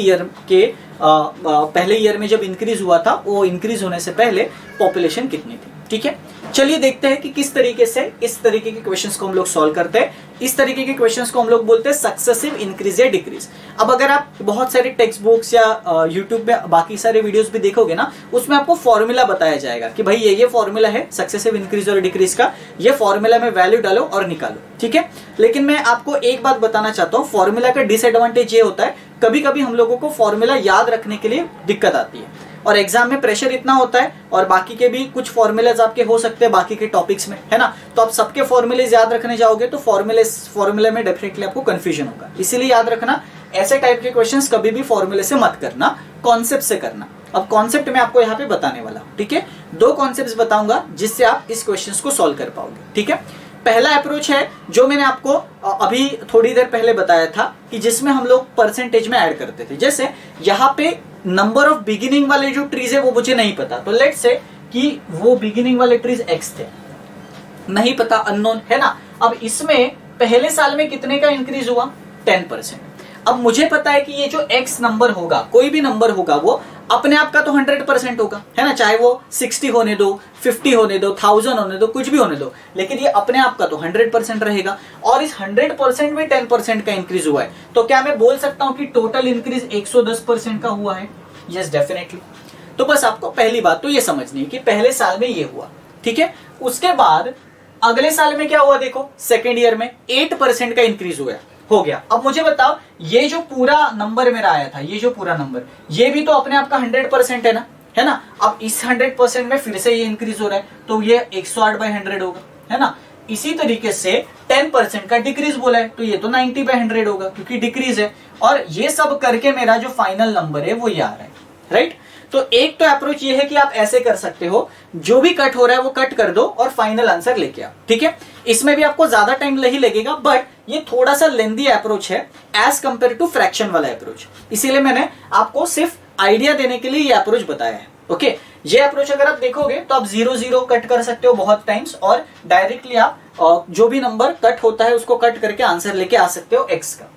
ईयर में जब इंक्रीज हुआ था, वो इंक्रीज होने से पहले पॉपुलेशन कितनी थी। ठीक है, चलिए देखते हैं कि किस तरीके से इस तरीके के क्वेश्चंस को हम लोग सॉल्व करते हैं। इस तरीके के क्वेश्चंस को हम लोग बोलते हैं सक्सेसिव इंक्रीज या डिक्रीज। अब अगर आप बहुत सारे टेक्स्ट बुक्स या यूट्यूब में बाकी सारे वीडियोस भी देखोगे ना, उसमें आपको फॉर्मूला बताया जाएगा कि भाई ये फॉर्मूला है सक्सेसिव इंक्रीज और डिक्रीज का, ये फॉर्मूला में वैल्यू डालो और निकालो। ठीक है, लेकिन मैं आपको एक बात बताना चाहता हूँ, फॉर्मूला का डिसएडवांटेज ये होता है कभी कभी हम लोगों को फॉर्मूला याद रखने के लिए दिक्कत आती है, और एग्जाम में प्रेशर इतना होता है, और बाकी के भी कुछ फॉर्मूलाज आपके हो सकते हैं बाकी के टॉपिक्स में, है ना। तो आप सबके फॉर्मूलेज याद रखने जाओगे तो फॉर्मूले में डेफिनेटली आपको कंफ्यूजन होगा। इसीलिए याद रखना, ऐसे टाइप के क्वेश्चंस कभी भी फॉर्मूले से मत करना, कॉन्सेप्ट से करना। अब कॉन्सेप्ट मैं आपको यहाँ पे बताने वाला हूँ। ठीक है, 2 कॉन्सेप्ट्स बताऊंगा जिससे आप इस क्वेश्चंस को सॉल्व कर पाओगे। ठीक है, पहला अप्रोच है जो मैंने आपको अभी थोड़ी देर पहले बताया था कि जिसमें हम लोग परसेंटेज में ऐड करते थे। जैसे यहाँ पे नंबर ऑफ बिगिनिंग वाले जो ट्रीज है वो मुझे नहीं पता, तो लेट्स से कि वो बिगिनिंग वाले ट्रीज एक्स थे, नहीं पता, अननोन है ना। अब इसमें पहले साल में कितने का इंक्रीज हुआ, 10%। अब मुझे पता है कि ये जो एक्स नंबर होगा, कोई भी नंबर होगा, वो अपने आप का तो 100% होगा, है ना, चाहे वो 60 होने दो, 50 होने दो, 1000 होने दो, कुछ भी होने दो, लेकिन ये अपने आप का तो 100% रहेगा। और इस 100% में 10% का इंक्रीज हुआ है, तो क्या मैं बोल सकता हूं कि टोटल इंक्रीज 110% का हुआ है? Yes, definitely. तो बस आपको पहली बात तो ये समझनी है कि पहले साल में ये हुआ। ठीक है, उसके बाद अगले साल में क्या हुआ, देखो सेकेंड ईयर में 8% का इंक्रीज हो गया। अब मुझे बताओ, ये जो पूरा नंबर मेरा आया था, ये जो पूरा नंबर, ये भी तो अपने आप का 100% है ना। अब इस 100% में फिर से ये इंक्रीज हो रहा है, तो ये 108/100 होगा, है ना। इसी तरीके से 10% का डिक्रीज बोला है, तो ये तो 90/100 होगा, क्योंकि डिक्रीज है। और ये सब करके मेरा जो फाइनल नंबर है वो ये आ रहा है, राइट। तो एक तो अप्रोच ये है कि आप ऐसे कर सकते हो, जो भी कट हो रहा है वो कट कर दो और फाइनल आंसर लेके आओ। ठीक है, इसमें भी आपको ज्यादा टाइम नहीं लगेगा, बट ये थोड़ा सा लेंदी अप्रोच है एज कंपेयर टू फ्रैक्शन वाला अप्रोच, इसीलिए मैंने आपको सिर्फ आइडिया देने के लिए ये अप्रोच बताया है। ओके, ये अप्रोच अगर आप देखोगे तो आप 0 कट कर सकते हो बहुत टाइम्स, और डायरेक्टली आप जो भी नंबर कट होता है उसको कट करके आंसर लेके आ सकते हो एक्स का।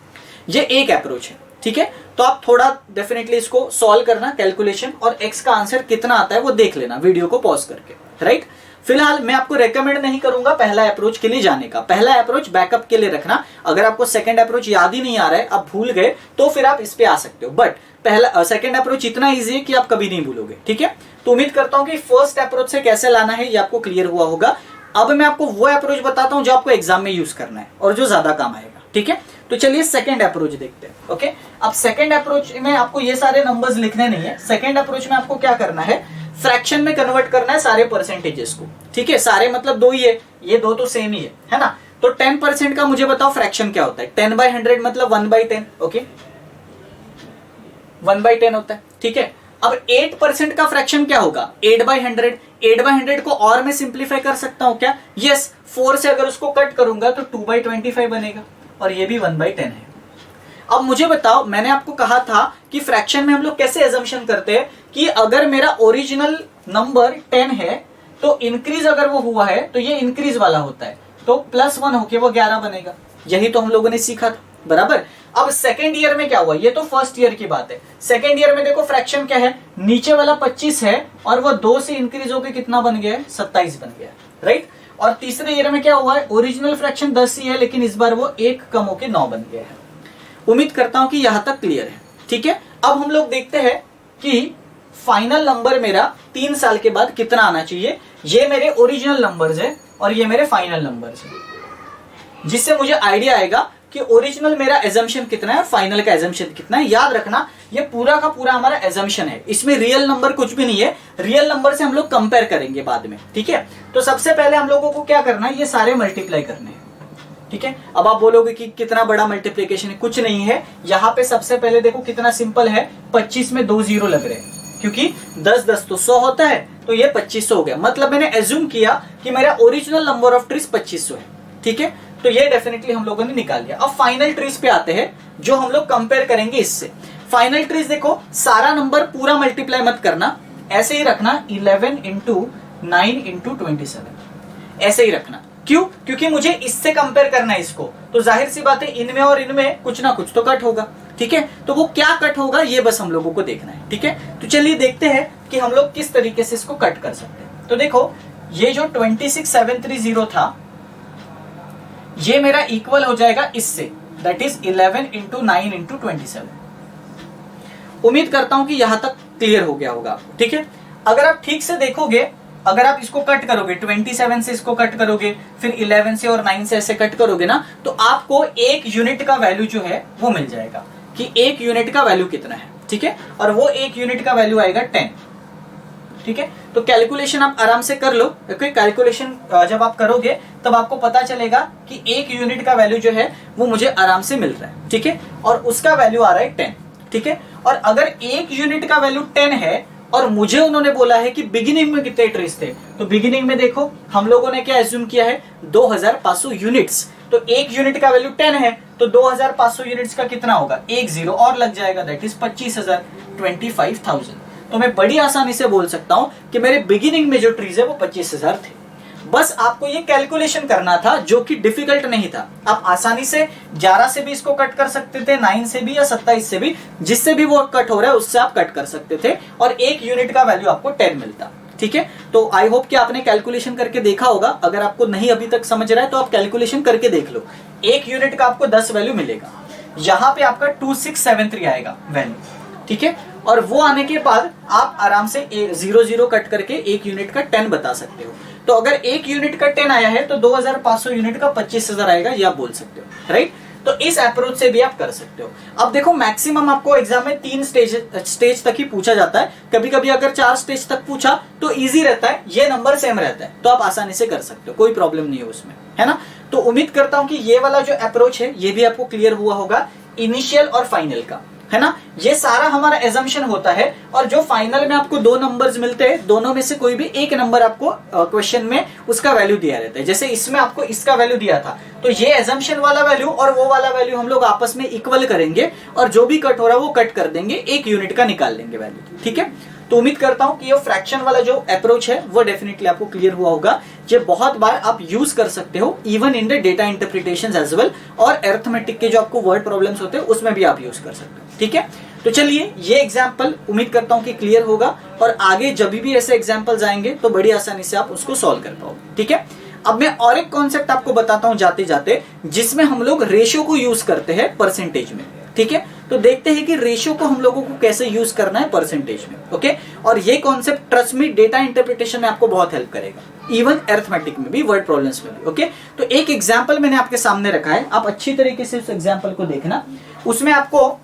ये एक अप्रोच है। ठीक है, तो आप थोड़ा डेफिनेटली इसको सॉल्व करना कैलकुलेशन, और एक्स का आंसर कितना आता है वो देख लेना वीडियो को पॉज करके, राइट। फिलहाल मैं आपको रेकमेंड नहीं करूंगा पहला अप्रोच के लिए जाने का, पहला अप्रोच बैकअप के लिए रखना। अगर आपको सेकंड अप्रोच याद ही नहीं आ रहा है, आप भूल गए, तो फिर आप इस पे आ सकते हो, बट पहला सेकंड अप्रोच इतना इजी है कि आप कभी नहीं भूलोगे। ठीक है, तो उम्मीद करता हूं कि फर्स्ट अप्रोच से कैसे लाना है ये आपको क्लियर हुआ होगा। अब मैं आपको वो अप्रोच बताता हूं जो आपको एग्जाम में यूज करना है और जो ज्यादा काम आएगा। ठीक है, तो चलिए सेकंड अप्रोच देखते हैं। ओके, अब सेकंड अप्रोच में आपको ये सारे नंबर्स लिखने नहीं है। सेकंड अप्रोच में आपको क्या करना है, फ्रैक्शन में कन्वर्ट करना है सारे परसेंटेजेस को। ठीक है, सारे मतलब 2 ही है, ये 2 तो सेम ही है ना। तो 10% का मुझे बताओ फ्रैक्शन क्या होता है, 10/100 मतलब 1/10। ओके, 1/10 होता है। ठीक है, अब 8% का फ्रैक्शन क्या होगा, 8/100। 8/100 को और मैं सिंप्लीफाई कर सकता हूं क्या? यस, 4 से अगर उसको कट करूंगा तो 2/25 बनेगा, और ये भी 1/10 है। अब मुझे बताओ, मैंने आपको कहा था कि फ्रैक्शन में हम लोग कैसे एजम्पशन करते हैं कि अगर मेरा ओरिजिनल नंबर 10 है तो इंक्रीज अगर वो हुआ है तो ये इंक्रीज वाला होता है, तो +1 होके वो 11 बनेगा। यही तो हम लोगों ने सीखा था, बराबर। अब सेकेंड ईयर में क्या हुआ, ये तो फर्स्ट ईयर की बात है। सेकेंड ईयर में देखो फ्रैक्शन क्या है, नीचे वाला 25 है और वो 2 से इंक्रीज होके कितना बन गया है, 27 बन गया, राइट। और तीसरे ईयर में क्या हुआ है, ओरिजिनल फ्रैक्शन 10 ही है, लेकिन इस बार वो 1 कम होके 9 बन गया है। उम्मीद करता हूं कि यहां तक क्लियर है। ठीक है, अब हम लोग देखते हैं कि फाइनल नंबर मेरा 3 साल के बाद कितना आना चाहिए। ये मेरे ओरिजिनल नंबर्स है और ये मेरे फाइनल नंबर्स है, जिससे मुझे आइडिया आएगा कि ओरिजिनल मेरा एजम्पशन कितना है और फाइनल का एजम्पशन कितना है। याद रखना, ये पूरा का पूरा हमारा एजम्पशन है, इसमें रियल नंबर कुछ भी नहीं है। रियल नंबर से हम लोग कंपेयर करेंगे बाद में। ठीक है, तो सबसे पहले हम लोगों को क्या करना है, ये सारे मल्टीप्लाई करने हैं। ठीक है, अब आप बोलोगे कि कितना बड़ा मल्टीप्लिकेशन है, कुछ नहीं है। यहाँ पे सबसे पहले देखो कितना सिंपल है, 25 में 2 0 लग रहे हैं, क्योंकि 10 10 तो 100 होता है, तो ये 2500 हो गया। मतलब मैंने एज्यूम किया कि मेरा ओरिजिनल नंबर ऑफ ट्रीज 2500 है। ठीक है, तो ये डेफिनेटली हम लोगों ने निकाल लिया। अब फाइनल ट्रीज पे आते हैं, जो हम लोग कंपेयर करेंगे इससे। फाइनल ट्रीज देखो, सारा नंबर पूरा मल्टीप्लाई मत करना, ऐसे ही रखना 11 × 9 × 27, ऐसे ही रखना। क्यों? क्योंकि मुझे इससे कंपेयर करना है इसको, तो जाहिर सी बात है इनमें और इनमें कुछ ना कुछ तो कट होगा। ठीक है, तो वो क्या कट होगा ये बस हम लोगों को देखना है। ठीक है, तो चलिए देखते हैं कि हम लोग किस तरीके से इसको कट कर सकते हैं। तो देखो ये जो 26730 था ये मेरा इक्वल हो जाएगा इससे, दैट इज 11 इंटू 9 इंटू 27। उम्मीद करता हूं कि यहां तक क्लियर हो गया होगा आपको। ठीक है, अगर आप ठीक से देखोगे, अगर आप इसको कट करोगे 27 से इसको कट करोगे, फिर 11 से और 9 से ऐसे कट करोगे ना, तो आपको एक यूनिट का वैल्यू जो है वो मिल जाएगा कि एक यूनिट का वैल्यू कितना है। ठीक है, और वो एक यूनिट का वैल्यू आएगा 10। ठीक है, तो कैलकुलेशन आप आराम से कर लो। ओके, कैलकुलेशन जब आप करोगे तब आपको पता चलेगा कि एक यूनिट का वैल्यू जो है वो मुझे आराम से मिल रहा है। ठीक है, और उसका वैल्यू आ रहा है 10। ठीक है, और अगर एक यूनिट का वैल्यू 10 है और मुझे उन्होंने बोला है कि बिगिनिंग में कितने ट्रीज थे, तो बिगिनिंग में देखो हम लोगों ने क्या एज्यूम किया है 2500 यूनिट्स। तो एक यूनिट का वैल्यू 10 है तो 2500 यूनिट्स का कितना होगा, एक जीरो और लग जाएगा, दैट इज 25,000, 25,000। तो मैं बड़ी आसानी से बोल सकता हूं कि मेरे बिगिनिंग में जो ट्रीज है वो 25,000 थे। बस आपको ये कैलकुलेशन करना था जो कि डिफिकल्ट नहीं था। आप आसानी से 11 से भी इसको कट कर सकते थे, 9 से भी या 27 से भी, जिससे भी वो कट हो रहा है उससे आप कट कर सकते थे और एक यूनिट का वैल्यू आपको 10 मिलता। ठीक है, तो आई होप कि आपने कैलकुलेशन करके देखा होगा। अगर आपको नहीं अभी तक समझ रहा है तो आप कैलकुलेशन करके देख लो। एक यूनिट का आपको 10 वैल्यू मिलेगा, यहां पे आपका 2673 आएगा वैल्यू। ठीक है, और वो आने के बाद आप आराम से 0 कट करके एक यूनिट का 10 बता सकते हो। तो अगर एक यूनिट का 10 आया है तो 2500 यूनिट का 25,000 आएगा, ये आप बोल सकते हो। राइट, तो इस अप्रोच से भी आप कर सकते हो। अब देखो मैक्सिमम आपको एग्जाम में 3 स्टेज तक ही पूछा जाता है। कभी कभी अगर 4 स्टेज तक पूछा तो इजी रहता है, ये नंबर सेम रहता है, तो आप आसानी से कर सकते हो, कोई प्रॉब्लम नहीं है उसमें, है ना। तो उम्मीद करता हूं कि ये वाला जो अप्रोच है ये भी आपको क्लियर हुआ होगा, इनिशियल और फाइनल का, है ना। ये सारा हमारा एजम्पशन होता है और जो फाइनल में आपको 2 नंबर्स मिलते हैं, दोनों में से कोई भी एक नंबर आपको क्वेश्चन में उसका वैल्यू दिया रहता है। जैसे इसमें आपको इसका वैल्यू दिया था, तो ये एजम्पशन वाला वैल्यू और वो वाला वैल्यू हम लोग आपस में इक्वल करेंगे और जो भी कट हो रहा है वो कट कर देंगे, एक यूनिट का निकाल लेंगे वैल्यू। ठीक है, तो उम्मीद करता हूं कि ये फ्रैक्शन वाला जो अप्रोच है वो डेफिनेटली आपको क्लियर हुआ होगा। ये बहुत बार आप यूज कर सकते हो even in the data interpretation as well, और अरिथमेटिक के जो आपको वर्ड प्रॉब्लम्स होते हैं उसमें भी आप यूज कर सकते हो। ठीक है, तो चलिए ये एग्जाम्पल उम्मीद करता हूं कि क्लियर होगा और आगे जब भी ऐसे एग्जाम्पल्स आएंगे तो बड़ी आसानी से आप उसको सॉल्व कर पाओगे। ठीक है, अब मैं और एक कॉन्सेप्ट आपको बताता हूं जाते जाते, जिसमें हम लोग रेशियो को यूज करते हैं परसेंटेज में। ठीक है, तो देखते हैं कि रेशियो को हम लोगों को कैसे यूज करना है परसेंटेज में। ओके, और ये concept trust me data interpretation में आपको बहुत हेल्प करेगा, इवन अरिथमेटिक में भी, वर्ड प्रॉब्लम्स में भी। ओके, तो एक एग्जाम्पल मैंने आपके सामने रखा है, आप अच्छी तरीके से उस एग्जाम्पल को देखना। उसमें आपको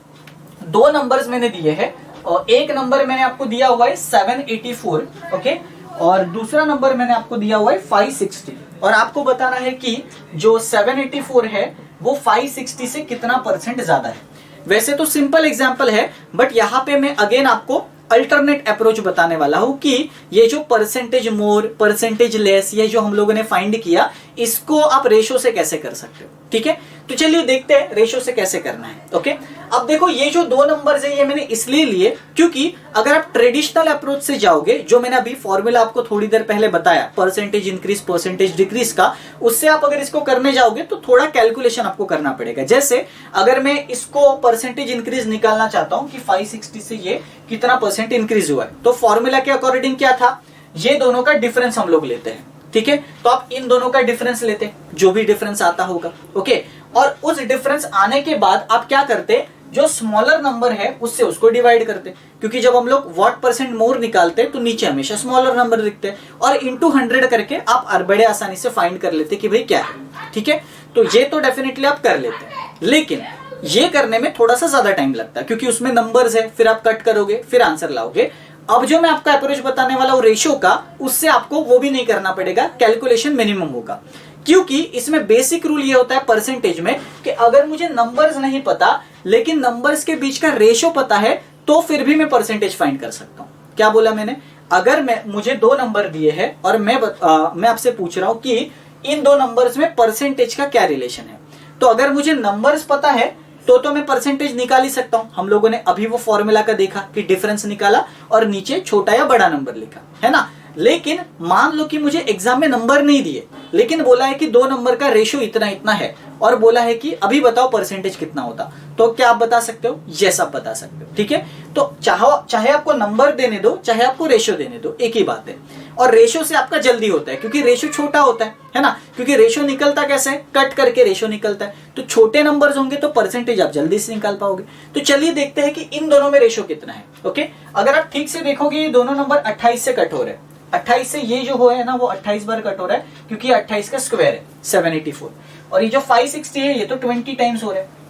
2 नंबर्स मैंने दिए हैं और एक नंबर मैंने आपको दिया हुआ है 784, ओके, और दूसरा नंबर मैंने आपको दिया हुआ है 560, और आपको बताना है कि जो 784 है वो 560 से कितना % ज्यादा है। वैसे तो सिंपल एग्जांपल है, बट यहां पे मैं अगेन आपको अल्टरनेट अप्रोच बताने वाला हूं कि ये जो परसेंटेज मोर, परसेंटेज लेस, ये जो हम लोगों ने फाइंड किया, इसको आप रेशो से कैसे कर सकते हो। ठीक है, तो चलिए देखते हैं रेशो से कैसे करना है। ओके, अब देखो ये जो 2 नंबर्स है ये मैंने इसलिए लिए क्योंकि अगर आप ट्रेडिशनल अप्रोच से जाओगे, जो मैंने अभी फॉर्मूला आपको थोड़ी देर पहले बताया, परसेंटेज इंक्रीज परसेंटेज डिक्रीज का, उससे आप अगर इसको करने जाओगे तो थोड़ा कैलकुलेशन आपको करना पड़ेगा। जैसे अगर मैं इसको परसेंटेज इंक्रीज निकालना चाहता हूं कि 560 से ये कितना % इंक्रीज हुआ है, तो फॉर्मूला के अकॉर्डिंग क्या था, ये दोनों का डिफरेंस हम लोग लेते हैं। ठीक है, तो आप इन दोनों का डिफरेंस लेते, जो भी डिफरेंस आता होगा। ओके, और उस डिफरेंस आने के बाद आप क्या करते, जो स्मॉलर नंबर है उससे उसको डिवाइड करते, क्योंकि जब हम लोग व्हाट % मोर निकालते हैं तो नीचे हमेशा स्मॉलर नंबर दिखते हैं, और इंटू 100 करके आप बड़े आसानी से फाइंड कर लेते कि भाई क्या है। ठीक है, तो ये तो डेफिनेटली आप कर लेते हैं, लेकिन ये करने में थोड़ा सा ज्यादा टाइम लगता है क्योंकि उसमें नंबर्स है, फिर आप कट करोगे, फिर आंसर लाओगे। अब जो मैं आपका अप्रोच बताने वाला हूं रेशियो का, उससे आपको वो भी नहीं करना पड़ेगा, कैलकुलेशन मिनिमम होगा, क्योंकि इसमें बेसिक रूल ये होता है परसेंटेज में कि अगर मुझे नंबर्स नहीं पता लेकिन नंबर्स के बीच का रेशियो पता है तो फिर भी मैं परसेंटेज फाइंड कर सकता हूं। क्या बोला मैंने, अगर मुझे 2 नंबर दिए हैं और मैं आपसे पूछ रहा हूं कि इन 2 नंबर्स में परसेंटेज का क्या रिलेशन है, तो अगर मुझे नंबर्स पता है तो मैं परसेंटेज निकाल ही सकता हूं। हम लोगों ने अभी वो फॉर्मूला का देखा कि डिफरेंस निकाला और नीचे छोटा या बड़ा नंबर लिखा, है ना। लेकिन मान लो कि मुझे एग्जाम में नंबर नहीं दिए, लेकिन बोला है कि 2 नंबर का रेशियो इतना इतना है और बोला है कि अभी बताओ परसेंटेज कितना होता, तो क्या आप बता सकते हो? यस, आप बता सकते हो। ठीक है, तो चाहे आपको नंबर देने दो, चाहे आपको रेशियो देने दो, एक ही बात है। और रेशियो से आपका जल्दी होता है क्योंकि रेशियो छोटा होता है ना, क्योंकि रेशियो निकलता कैसे है? कट करके रेशियो निकलता है। तो छोटे नंबर्स होंगे तो परसेंटेज आप जल्दी से निकाल पाओगे। तो चलिए देखते हैं कि इन दोनों में रेशियो कितना है। ओके, अगर आप ठीक से देखोगे ये दोनों नंबर 28 से कट हो रहे हैं। 28 से ये जो है ना वो 28 बार कट हो रहा है क्योंकि 28 का स्क्वायर है 784, और ये जो 560 है ये तो 20 टाइम्स हो रहा है।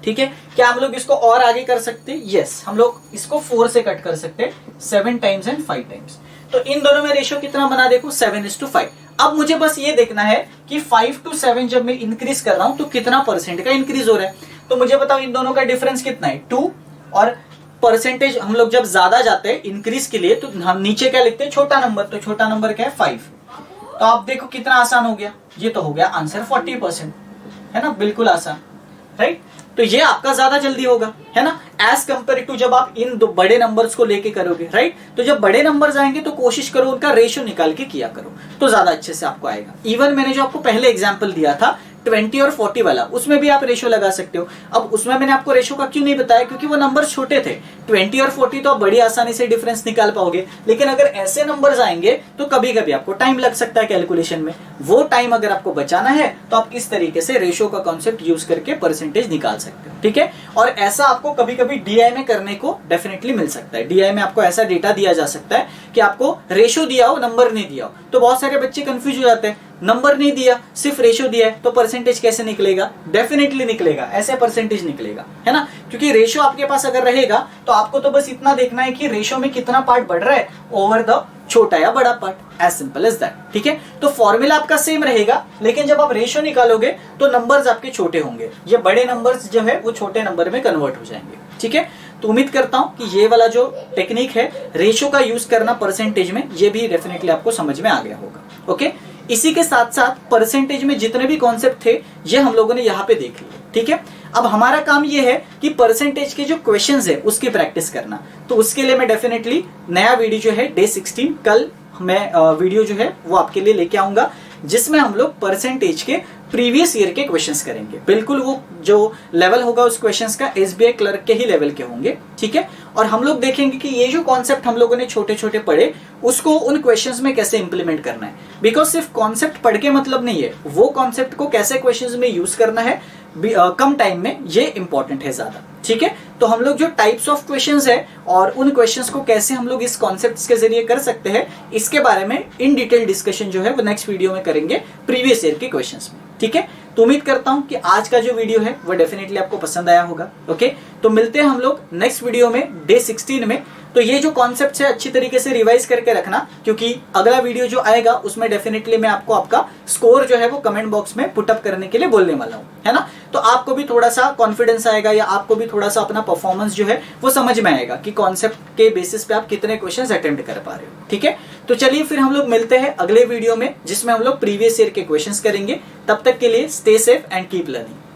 ठीक है, क्या हम लोग इसको और आगे कर सकते हैं? यस, हम लोग इसको 4 से कट कर सकते हैं, 7 टाइम्स एंड 5 टाइम्स। तो इन दोनों में रेशियो कितना बना देखो, 7:5। अब मुझे बस ये देखना है कि 5 to 7 जब मैं इंक्रीज कर रहा हूं तो कितना परसेंट का इंक्रीज हो रहा है। तो मुझे बताओ इन दोनों का डिफरेंस कितना है? 2। और परसेंटेज हम लोग जब ज्यादा जाते हैं इंक्रीज के लिए तो हम नीचे क्या लिखते हैं? छोटा नंबर। तो छोटा नंबर क्या है? 5। तो आप देखो कितना आसान हो गया, ये तो हो गया आंसर 40%, है ना, बिल्कुल आसान, राइट। तो ये आपका ज्यादा जल्दी होगा, है ना, एज कंपेयर टू जब आप इन दो बड़े नंबर्स को लेके करोगे, राइट। तो जब बड़े नंबर्स आएंगे तो कोशिश करो उनका रेशियो निकाल के किया करो, तो ज्यादा अच्छे से आपको आएगा। इवन मैंने जो आपको पहले एग्जांपल दिया था 20 और 40 वाला, उसमें भी आप रेशियो लगा सकते हो। अब उसमें मैंने आपको रेशियो का क्यों नहीं बताया? क्योंकि वो नंबर छोटे थे। 20 और 40 तो आप बड़ी आसानी से डिफरेंस निकाल पाओगे, लेकिन अगर ऐसे नंबर्स आएंगे तो कभी कभी आपको टाइम लग सकता है कैलकुलेशन में। वो टाइम अगर आपको बचाना है तो आप इस तरीके से रेशियो का कॉन्सेप्ट यूज करके परसेंटेज निकाल सकते हो। ठीक है, और ऐसा आपको कभी कभी डीआई में करने को डेफिनेटली मिल सकता है। डीआई में आपको ऐसा डेटा दिया जा सकता है कि आपको रेशियो दिया हो, नंबर नहीं दिया हो, तो बहुत सारे बच्चे कंफ्यूज हो जाते हैं। नंबर नहीं दिया, सिर्फ रेशियो दिया है, तो परसेंटेज कैसे निकलेगा? डेफिनेटली निकलेगा, ऐसे परसेंटेज निकलेगा, है ना, क्योंकि रेशियो आपके पास अगर रहेगा तो आपको तो बस इतना देखना है कि रेशियो में कितना पार्ट बढ़ रहा है ओवर द छोटा या बड़ा part, as simple as that. ठीक है, तो फॉर्मूला आपका सेम रहेगा, लेकिन जब आप रेशियो निकालोगे तो नंबर्स आपके छोटे होंगे, ये बड़े नंबर्स जो है वो छोटे नंबर में कन्वर्ट हो जाएंगे। ठीक है, तो उम्मीद करता हूं कि ये वाला जो टेक्निक है रेशियो का यूज करना परसेंटेज में, ये भी डेफिनेटली आपको समझ में आ गया होगा। ओके, इसी के साथ साथ परसेंटेज में जितने भी कॉन्सेप्ट थे ये हम लोगों ने यहाँ पे देख लिए। ठीक है, अब हमारा काम ये है कि परसेंटेज के जो क्वेश्चंस है उसकी प्रैक्टिस करना। तो उसके लिए मैं डेफिनेटली नया वीडियो जो है डे 16 कल मैं वीडियो जो है वो आपके लिए लेके आऊंगा, जिसमें हम लोग परसेंटेज के प्रीवियस ईयर के क्वेश्चंस करेंगे। बिल्कुल वो जो लेवल होगा उस क्वेश्चंस का एसबीआई क्लर्क के ही लेवल के होंगे। ठीक है, और हम लोग देखेंगे कि ये जो कॉन्सेप्ट हम लोगों ने छोटे छोटे पढ़े उसको उन क्वेश्चंस में कैसे इंप्लीमेंट करना है। बिकॉज सिर्फ कॉन्सेप्ट पढ़ के मतलब नहीं है, वो कॉन्सेप्ट को कैसे क्वेश्चंस में यूज करना है कम टाइम में, ये इंपॉर्टेंट है ज्यादा। ठीक है, तो हम लोग जो टाइप्स ऑफ क्वेश्चंस है और उन क्वेश्चंस को कैसे हम लोग इस कॉन्सेप्ट्स के जरिए कर सकते हैं, इसके बारे में इन डिटेल डिस्कशन जो है वो नेक्स्ट वीडियो में करेंगे प्रीवियस ईयर के क्वेश्चंस में। ठीक है, तो उम्मीद करता हूं कि आज का जो वीडियो है वो डेफिनेटली आपको पसंद आया होगा। ओके, तो मिलते हैं हम लोग नेक्स्ट वीडियो में डे 16 में। तो ये जो कॉन्सेप्ट है अच्छी तरीके से रिवाइज करके रखना, क्योंकि अगला वीडियो जो आएगा उसमें डेफिनेटली मैं आपको आपका स्कोर जो है वो कमेंट बॉक्स में पुटअप करने के लिए बोलने वाला हूँ, है ना। तो आपको भी थोड़ा सा कॉन्फिडेंस आएगा या आपको भी थोड़ा सा अपना परफॉर्मेंस जो है वो समझ में आएगा कि कॉन्सेप्ट के बेसिस पे आप कितने क्वेश्चंस अटेम्प्ट कर पा रहे हो। ठीक है, तो चलिए फिर हम लोग मिलते हैं अगले वीडियो में जिसमें हम लोग प्रीवियस ईयर के क्वेश्चंस करेंगे। तब तक के लिए stay safe and keep learning.